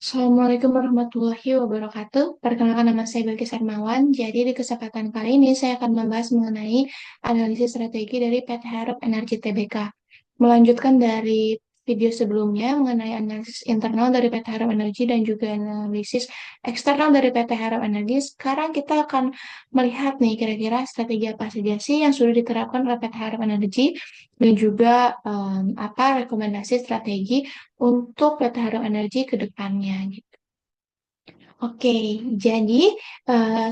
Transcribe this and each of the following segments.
Assalamualaikum warahmatullahi wabarakatuh. Perkenalkan nama saya Bilkis Hermawan. Jadi di kesempatan kali ini saya akan membahas mengenai analisis strategi dari PT Harap Energi Tbk. Melanjutkan dari video sebelumnya mengenai analisis internal dari PT Harap Energi dan juga analisis eksternal dari PT Harap Energi, sekarang kita akan melihat nih kira-kira strategi apa saja sih yang sudah diterapkan oleh PT Harap Energi dan juga apa rekomendasi strategi untuk PT Harum Energi ke depannya gitu. Oke, jadi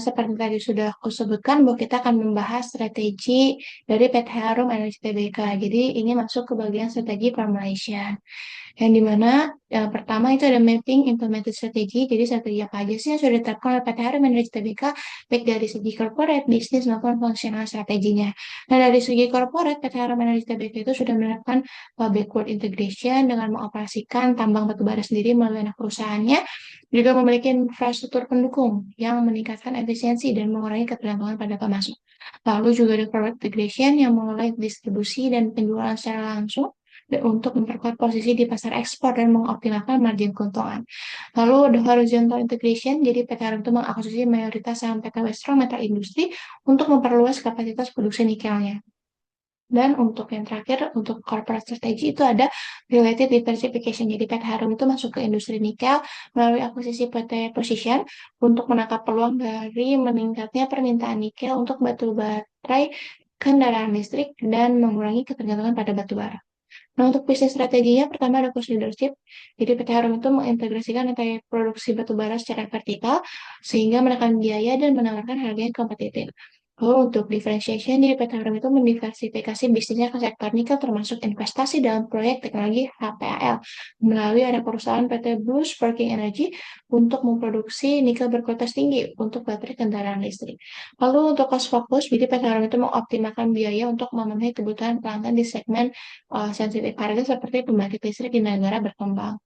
seperti tadi sudah aku sebutkan bahwa kita akan membahas strategi dari PT Harum Energi Tbk. Jadi ini masuk ke bagian strategi formulation. Yang dimana yang pertama itu ada mapping implemented strategi. Jadi strategi apa aja sih yang sudah ditetapkan oleh PT Harum Energi Tbk, baik dari segi corporate, bisnis maupun fungsional strateginya. Nah dari segi corporate, PT Harum Energi Tbk itu sudah menerapkan backward integration dengan mengoperasikan tambang batubara sendiri melalui anak perusahaannya, juga memiliki infrastruktur pendukung yang meningkatkan efisiensi dan mengurangi ketergantungan pada pemasok. Lalu juga ada forward integration yang mengelola distribusi dan penjualan secara langsung untuk memperkuat posisi di pasar ekspor dan mengoptimalkan margin keuntungan. Lalu ada horizontal integration, jadi PT Harum itu mengakuisisi mayoritas saham PT Westro Metal Industri untuk memperluas kapasitas produksi nikelnya. Dan untuk yang terakhir, untuk corporate strategy itu ada related diversification. Jadi PT Harum itu masuk ke industri nikel melalui akuisisi PT Precision untuk menangkap peluang dari meningkatnya permintaan nikel untuk batu baterai kendaraan listrik dan mengurangi ketergantungan pada batu bara. Nah, untuk bisnis strateginya, pertama ada cost leadership. Jadi PT Harum itu mengintegrasikan rantai produksi batu bara secara vertikal sehingga menekan biaya dan menawarkan harga yang kompetitif. Lalu untuk differentiation, jadi PT Harum itu mendiversifikasi bisnisnya ke sektor nikel termasuk investasi dalam proyek teknologi HPAL melalui ada perusahaan PT Blue Sparking Energy untuk memproduksi nikel berkualitas tinggi untuk baterai kendaraan listrik. Lalu untuk cost focus, jadi PT Harum itu mengoptimalkan biaya untuk memenuhi kebutuhan pelanggan di segmen sensitif harga seperti pembangkit listrik di negara berkembang.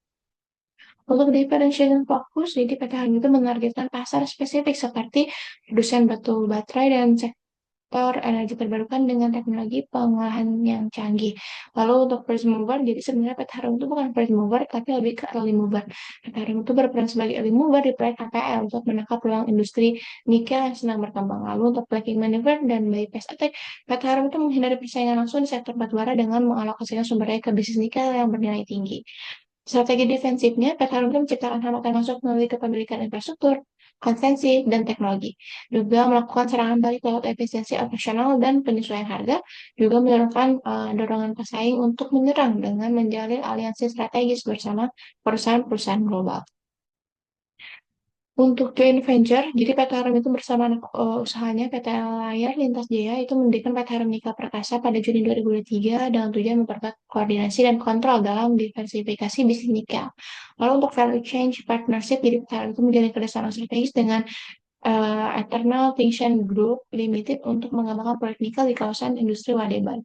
Untuk differentiation fokus, jadi PT Harum itu menargetkan pasar spesifik seperti produsen batu baterai dan sektor energi terbarukan dengan teknologi pengolahan yang canggih. Lalu untuk first mover, jadi sebenarnya PT Harum itu bukan first mover, tapi lebih ke early mover. PT Harum itu berperan sebagai early mover di proyek KPL untuk menangkap peluang industri nikel yang sedang berkembang. Lalu untuk blocking maneuver dan bypass attack, PT Harum itu menghindari persaingan langsung di sektor batubara dengan mengalokasikan sumber daya ke bisnis nikel yang bernilai tinggi. Strategi defensifnya, PT Harum menciptakan hambatan masuk melalui kepemilikan infrastruktur, konsensi, dan teknologi. Juga melakukan serangan balik lewat efisiensi operasional dan penyesuaian harga, juga mendorongkan dorongan pesaing untuk menyerang dengan menjalin aliansi strategis bersama perusahaan-perusahaan global. Untuk joint venture, jadi PT Harum itu bersama anak usahanya PT Layar Lintas Jaya itu mendirikan PT Harum Nika Perkasa pada Juni 2023 dengan tujuan memperkuat koordinasi dan kontrol dalam diversifikasi bisnis nikel. Lalu untuk value change partnership, jadi PT Harum itu menjalin kerjasama strategis dengan Eternal Tinction Group Limited untuk mengembangkan proyek nikel di kawasan industri Wadeban.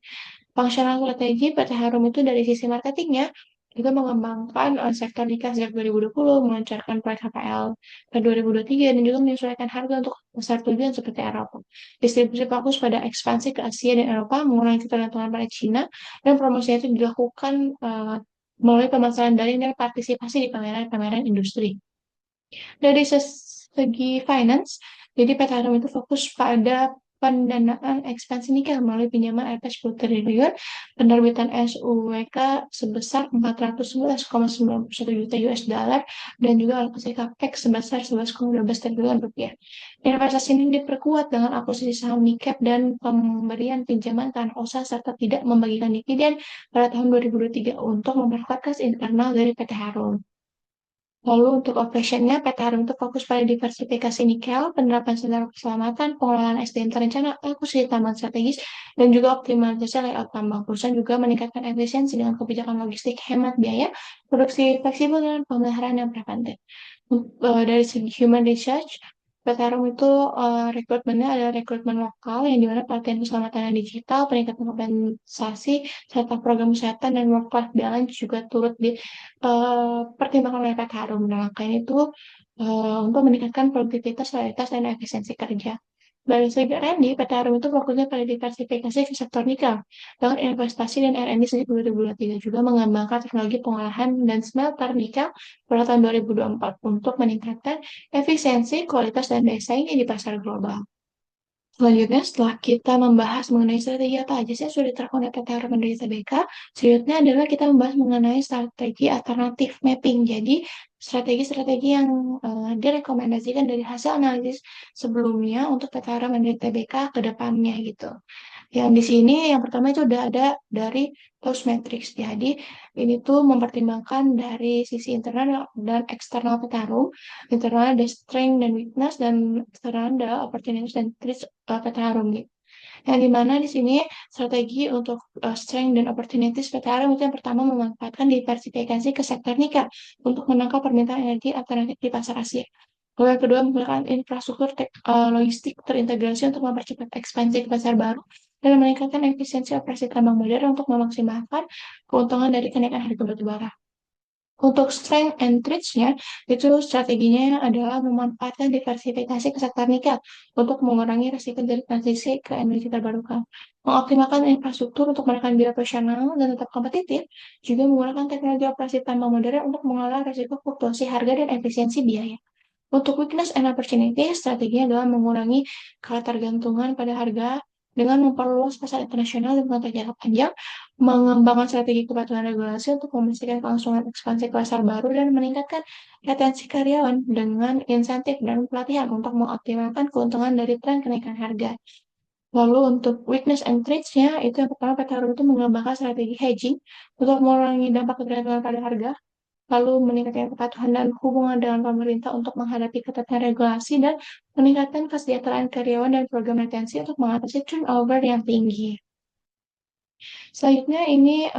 Functional strategi PT Harum itu dari sisi marketingnya juga mengembangkan sektor nikel sejak 2020, melancarkan proyek HPL ke 2023, dan juga menyesuaikan harga untuk pasar tujuan seperti Eropa. Distribusi fokus pada ekspansi ke Asia dan Eropa, mengurangi ketergantungan pada China, dan promosinya itu dilakukan melalui pemasaran daring dan partisipasi di pameran-pameran industri. Dari segi finance, jadi PT Harum itu fokus pada pendanaan ekspansi nikel melalui pinjaman LP 10 triliun, penerbitan SUWK sebesar 411,91 juta US dollar, dan juga alokasi capex sebesar 11,12 triliun rupiah. Investasi ini diperkuat dengan akuisisi saham nikel dan pemberian pinjaman tanah usaha serta tidak membagikan dividen pada tahun 2023 untuk memperkuat kas internal dari PT Harum. Lalu untuk operationnya, PT Harum itu fokus pada diversifikasi nikel, penerapan standar keselamatan, pengelolaan SDM terencana, akuisisi tambang strategis, dan juga optimalisasi layout tambang. Perusahaan juga meningkatkan efisiensi dengan kebijakan logistik hemat biaya, produksi fleksibel, dan pemeliharaan yang preventif. Dari segi human research, PT Harum itu rekrutmennya ada rekrutmen lokal yang dimana pelatihan keselamatan digital, peningkatan kompensasi, serta program kesehatan dan work-life balance juga turut pertimbangan oleh PT Harum. Nah, langkah ini tuh untuk meningkatkan produktivitas, loyalitas, dan efisiensi kerja. Dari segi R&D, PT Harum itu fokusnya pada diversifikasi ke sektor nikel. Dengan investasi dan R&D sejak 2023 juga mengembangkan teknologi pengolahan dan smelter nikel pada tahun 2024 untuk meningkatkan efisiensi, kualitas, dan daya saingnya di pasar global. Selanjutnya, setelah kita membahas mengenai strategi apa aja sih yang sudah diterapkan oleh PT Harum dari TBK, selanjutnya adalah kita membahas mengenai strategi alternatif mapping. Jadi, strategi-strategi yang direkomendasikan dari hasil analisis sebelumnya untuk PT Harum dari TBK ke depannya gitu. Yang di sini yang pertama itu udah ada dari Post Matrix. Jadi ini tuh mempertimbangkan dari sisi internal dan eksternal Petarum. Internal ada strength dan weakness dan eksternal ada opportunities dan threats Petarum gitu. Yang dimana di sini strategi untuk strength dan opportunities Petarum itu yang pertama memanfaatkan diversifikasi ke sektor nikel untuk menangkap permintaan energi alternatif di pasar Asia. Lalu yang kedua menggunakan infrastruktur logistik terintegrasi untuk mempercepat ekspansi ke pasar baru dan meningkatkan efisiensi operasi tambang modern untuk memaksimalkan keuntungan dari kenaikan harga batu bara. Untuk strength and threats-nya, itu strateginya adalah memanfaatkan diversifikasi ke sektor nikel untuk mengurangi risiko dari transisi ke energi terbarukan. Mengoptimalkan infrastruktur untuk menekan biaya operasional dan tetap kompetitif, juga menggunakan teknologi operasi tambang modern untuk mengelola risiko fluktuasi harga dan efisiensi biaya. Untuk weakness and opportunity, strateginya adalah mengurangi ketergantungan pada harga dengan memperluas pasar internasional dan kontrak jangka panjang, mengembangkan strategi kepatuhan regulasi untuk memastikan kelangsungan ekspansi ke pasar baru, dan meningkatkan retensi karyawan dengan insentif dan pelatihan untuk mengoptimalkan keuntungan dari tren kenaikan harga. Lalu untuk weakness and threats-nya, itu yang pertama PT Harum itu mengembangkan strategi hedging untuk mengurangi dampak ketergantungan pada harga, lalu meningkatkan kepatuhan dan hubungan dengan pemerintah untuk menghadapi ketentuan regulasi dan meningkatkan kesejahteraan karyawan dan program retensi untuk mengatasi turnover yang tinggi. Selanjutnya ini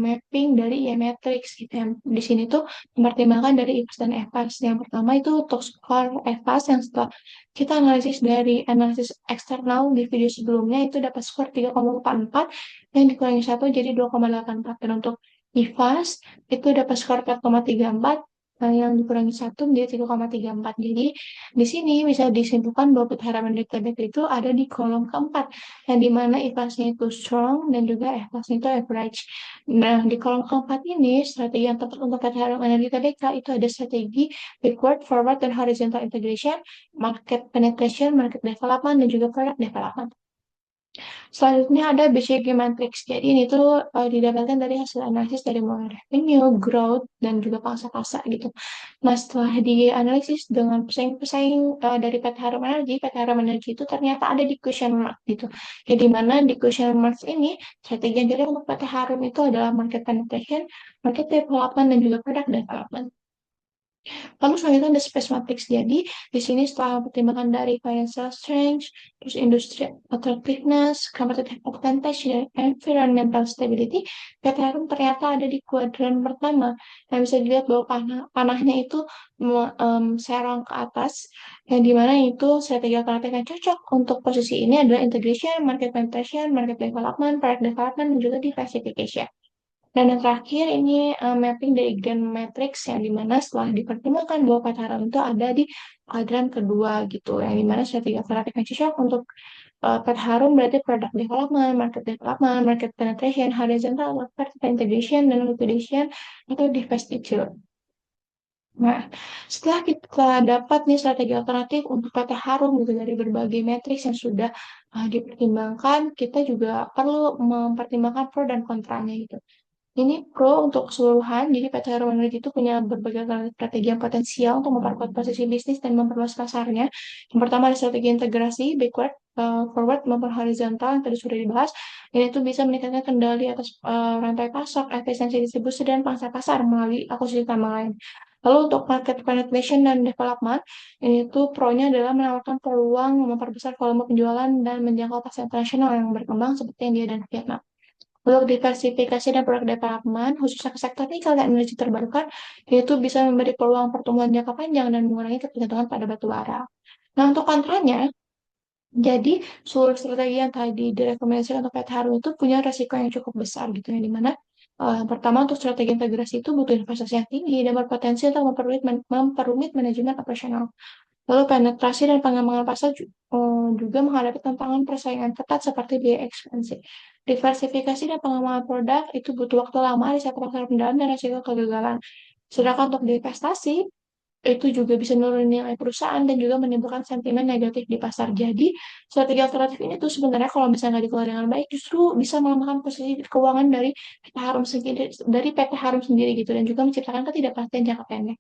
mapping dari E-matrix gitu ya. Di sini tuh mempertimbangkan dari IPAS dan EPAS. Yang pertama itu untuk skor EPAS yang setelah kita analisis dari analisis eksternal di video sebelumnya itu dapat skor 3,44 yang dikurangi 1 jadi 2,84. Dan untuk IPAS itu dapat skor 4,34 yang dikurangi 1 menjadi 3,34. Jadi di sini bisa disimpulkan bahwa harapan dari TBK itu ada di kolom keempat yang dimana ikhlasnya itu strong dan juga ikhlasnya itu average. Nah, di kolom keempat ini, strategi yang tepat untuk katakan energi TBK itu ada strategi backward, forward, dan horizontal integration, market penetration, market development, dan juga product development. Selanjutnya ada BCG Matrix. Jadi ini tuh didapatkan dari hasil analisis dari mulai revenue, growth, dan juga pangsa pasar gitu. Nah, setelah dianalisis dengan pesaing-pesaing dari PT Harum Energy, PT Harum Energy itu ternyata ada di question mark gitu. Jadi mana di question mark ini strategi yang dilihat untuk PT Harum itu adalah market penetration, market development, dan juga product development. Lalu selanjutnya ada space matrix. Jadi di sini setelah pertimbangan dari financial strength, terus industri attractiveness, competitive advantage, dan environmental stability, PT Harum ternyata ada di kuadran pertama. Yang bisa dilihat bahwa panahnya itu serong ke atas, yang dimana itu strategi alternatif yang cocok untuk posisi ini adalah integration, market penetration, market development, product development, dan juga diversification. Dan yang terakhir ini mapping dari Grand Matrix yang dimana setelah dipertimbangkan bahwa Pataran itu ada di kuadran kedua gitu, yang dimana strategi alternatif yang cocok untuk Pataran berarti product development, market penetration, horizontal, vertical integration, dan liquidation atau divestiture. Nah, setelah kita dapat nih strategi alternatif untuk PT Harum gitu dari berbagai matriks yang sudah dipertimbangkan, kita juga perlu mempertimbangkan pro dan kontranya gitu. Ini pro untuk keseluruhan, jadi PT Harum Energy itu punya berbagai strategi yang potensial untuk memperkuat posisi bisnis dan memperluas pasarnya. Yang pertama ada strategi integrasi, backward, forward, maupun horizontal yang tadi sudah dibahas. Ini tuh bisa meningkatkan kendali atas rantai pasok, efisiensi distribusi, dan pangsa pasar melalui akuisisi tambang lain. Lalu untuk market penetration dan development, ini tuh pro-nya adalah menawarkan peluang memperbesar volume penjualan dan menjangkau pasar internasional yang berkembang seperti India dan Vietnam. Untuk diversifikasi dan produk development, khususnya ke sektor nikel dan energi terbarukan, itu bisa memberi peluang pertumbuhan jangka panjang dan mengurangi ketergantungan pada batu bara. Nah, untuk kontranya, jadi seluruh strategi yang tadi direkomendasikan untuk PT Harum itu punya resiko yang cukup besar gitu ya, dimana pertama untuk strategi integrasi itu butuh investasi yang tinggi dan berpotensi untuk memperumit manajemen operasional. Lalu penetrasi dan pengembangan pasar juga menghadapi tantangan persaingan ketat seperti biaya ekspansi. Diversifikasi dan pengembangan produk itu butuh waktu lama, riset pasar mendalam, dan risiko kegagalan. Sedangkan untuk divestasi, itu juga bisa nurunin nilai perusahaan dan juga menimbulkan sentimen negatif di pasar. Jadi, strategi alternatif ini tuh sebenarnya kalau misalnya nggak dikelola dengan baik, justru bisa melemahkan posisi keuangan dari PT Harum sendiri gitu, dan juga menciptakan ketidakpastian jangka pendek.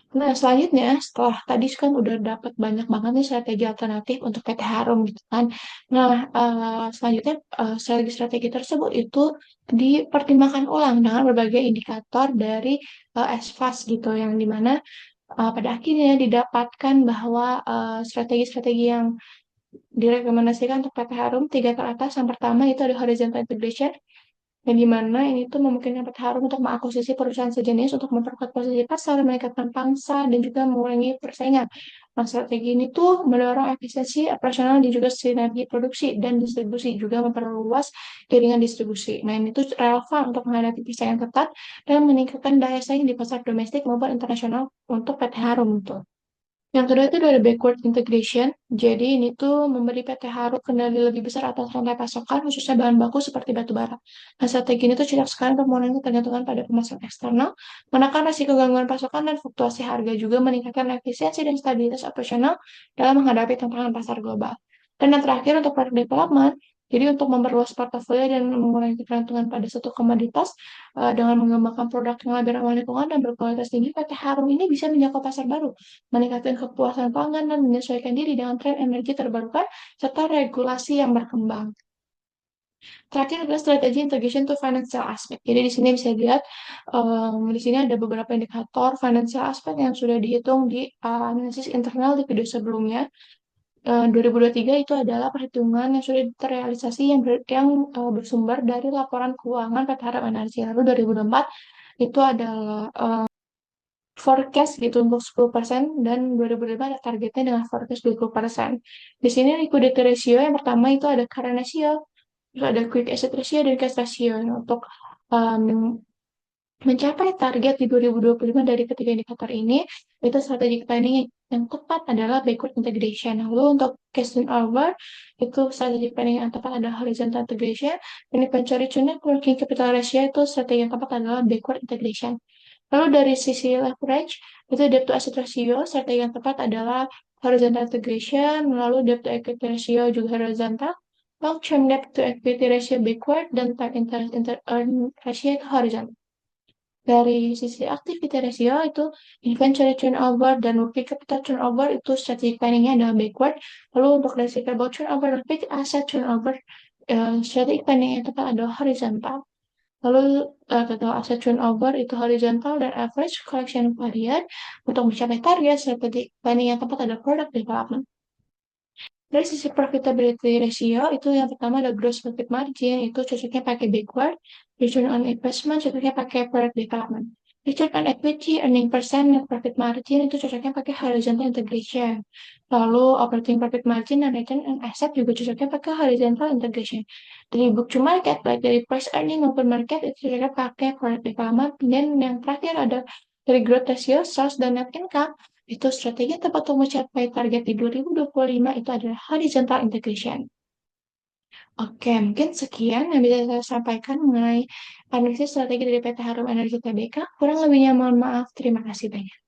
Nah, selanjutnya setelah tadi kan udah dapat banyak banget nih strategi alternatif untuk PT Harum gitu kan. Nah, selanjutnya strategi-strategi tersebut itu dipertimbangkan ulang dengan berbagai indikator dari SFAS gitu, yang dimana pada akhirnya didapatkan bahwa strategi-strategi yang direkomendasikan untuk PT Harum tiga teratas. Yang pertama itu ada horizontal integration, yang dimana ini tuh memungkinkan PT Harum untuk mengakuisisi perusahaan sejenis untuk memperkuat posisi pasar, meningkatkan pangsa, dan juga mengurangi persaingan. Nah, strategi ini tuh mendorong efisiensi operasional dan juga sinergi produksi dan distribusi, juga memperluas jaringan distribusi. Nah, ini tuh relevan untuk menghadapi persaingan ketat dan meningkatkan daya saing di pasar domestik maupun internasional untuk PT Harum tuh. Yang kedua itu ada backward integration. Jadi ini tuh memberi PT Haru kendali lebih besar atas rantai pasokan, khususnya bahan baku seperti batu bara. Nah, strategi ini tuh cocok sekali untuk mengurangi ketergantungan pada pemasaran eksternal, menekan risiko gangguan pasokan dan fluktuasi harga, juga meningkatkan efisiensi dan stabilitas operasional dalam menghadapi tantangan pasar global. Dan yang terakhir untuk product development, jadi untuk memperluas portofolio dan mengurangi ketergantungan pada satu komoditas, dengan mengembangkan produk yang lebih ramah lingkungan dan berkualitas tinggi, PT Harum ini bisa menjangkau pasar baru, meningkatkan kepuasan pelanggan, dan menyesuaikan diri dengan tren energi terbarukan serta regulasi yang berkembang. Terakhir adalah strategi integration to financial aspect. Jadi di sini bisa dilihat, di sini ada beberapa indikator financial aspect yang sudah dihitung di analisis internal di video sebelumnya. 2023 itu adalah perhitungan yang sudah terrealisasi bersumber dari laporan keuangan PT Haram Energi. Lalu 2024 itu adalah forecast gitu untuk 10% dan 2025 ada targetnya dengan forecast 20%. Di sini liquidity ratio yang pertama itu ada current ratio, terus ada quick asset ratio dan cash ratio. Nah, untuk um, mencapai target di 2025 dari ketiga indikator ini, itu strategi planning yang tepat adalah backward integration. Lalu untuk cash turnover, itu strategi planning yang tepat adalah horizontal integration, dan inventory to net working capital ratio itu strategi yang tepat adalah backward integration. Lalu dari sisi leverage, itu debt to asset ratio, strategi yang tepat adalah horizontal integration, lalu debt to equity ratio juga horizontal, long term debt to equity ratio backward, dan time interest earn ratio itu horizontal. Dari sisi activity ratio itu inventory turnover dan working capital turnover itu strategic planningnya adalah backward. Lalu untuk receivable turnover dan fixed asset turnover, strategic planning yang tepat adalah horizontal. Lalu total asset turnover itu horizontal dan average collection period. Untuk mencapai target, strategi planning yang tepat adalah product development. Dari sisi profitability ratio, itu yang pertama ada gross profit margin, itu cocoknya pakai backward. Return on investment cocoknya pakai product development. Return on equity, earning percent, net profit margin itu cocoknya pakai horizontal integration. Lalu operating profit margin dan return on asset juga cocoknya pakai horizontal integration. Dari book to market, baik dari price earning maupun market itu cocoknya pakai product development. Dan yang terakhir ada dari growth ratio, sales dan net income, itu strategi tepat untuk mencapai target di 2025 itu adalah horizontal integration. Oke, mungkin sekian yang bisa saya sampaikan mengenai analisis strategi dari PT Harum Energi Tbk. Kurang lebihnya mohon maaf. Terima kasih banyak.